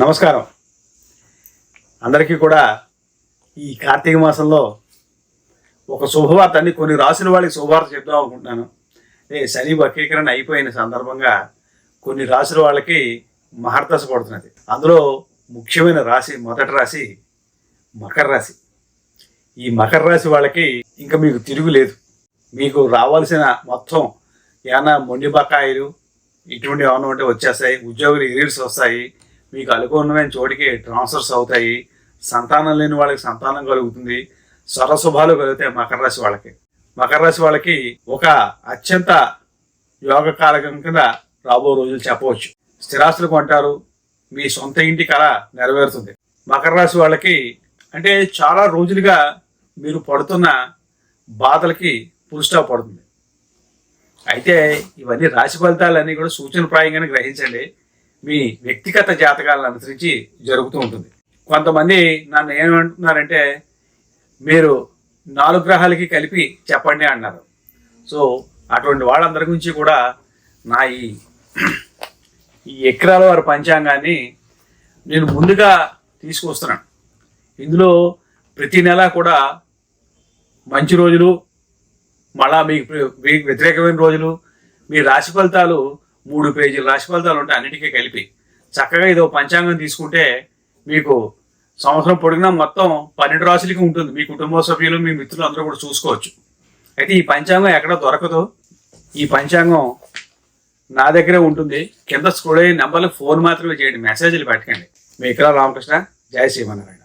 నమస్కారం అందరికీ కూడా ఈ కార్తీక మాసంలో ఒక శుభవార్త అన్ని కొన్ని రాసుల వాళ్ళకి శుభవార్త చెప్దాం అనుకుంటున్నాను. శని వక్రీకరణ అయిపోయిన సందర్భంగా కొన్ని రాసుల వాళ్ళకి మహర్దశ పడుతున్నది. అందులో ముఖ్యమైన రాశి మొదటి రాశి మకర రాశి. ఈ మకర రాశి వాళ్ళకి ఇంకా మీకు తిరుగులేదు. మీకు రావాల్సిన మొత్తం ఏమైనా మొండి బకాయిలు ఇటువంటి ఏమైనా ఉంటే వచ్చేస్తాయి. ఉద్యోగులు ఎరీర్స్ వస్తాయి. మీకు అనుకున్నమైన చోటికి ట్రాన్స్ఫర్స్ అవుతాయి. సంతానం లేని వాళ్ళకి సంతానం కలుగుతుంది. స్వరశుభాలు కలుగుతాయి. మకర రాశి వాళ్ళకి ఒక అత్యంత యోగకారకం కింద రాబో రోజులు చెప్పవచ్చు. స్థిరాస్తులు కొంటారు. మీ సొంత ఇంటి కళ నెరవేరుతుంది. మకర రాశి వాళ్ళకి అంటే చాలా రోజులుగా మీరు పడుతున్న బాధలకి ఫుల్ స్టాప్ పడుతుంది. అయితే ఇవన్నీ రాశి ఫలితాలన్నీ కూడా సూచనప్రాయంగానే గ్రహించండి. మీ వ్యక్తిగత జాతకాలను అనుసరించి జరుగుతూ ఉంటుంది. కొంతమంది నన్ను ఏమంటున్నారంటే మీరు 4 గ్రహాలకి కలిపి చెప్పండి అన్నారు. సో అటువంటి వాళ్ళందరి గురించి కూడా నా ఈ ఎకరాల వారి పంచాంగాన్ని నేను ముందుగా తీసుకొస్తున్నాను. ఇందులో ప్రతి నెల కూడా మంచి రోజులు, మళ్ళా మీకు వ్యతిరేకమైన రోజులు, మీ రాశి ఫలితాలు 3 పేజీల రాశి ఫలితాలు ఉంటాయి. అన్నిటికీ కలిపి చక్కగా ఇదో పంచాంగం తీసుకుంటే మీకు సంవత్సరం పొడిగినా మొత్తం 12 రాశులకి ఉంటుంది. మీ కుటుంబ సభ్యులు, మీ మిత్రులు అందరూ కూడా చూసుకోవచ్చు. అయితే ఈ పంచాంగం ఎక్కడ దొరకదు. ఈ పంచాంగం నా దగ్గరే ఉంటుంది. కింద స్క్రోల్ అయ్యే నెంబర్లకు ఫోన్ మాత్రమే చేయండి, మెసేజ్లు పెట్టకండి. మీ ఇక్కడ రామకృష్ణ. జై శ్రీమన్నారాయణ.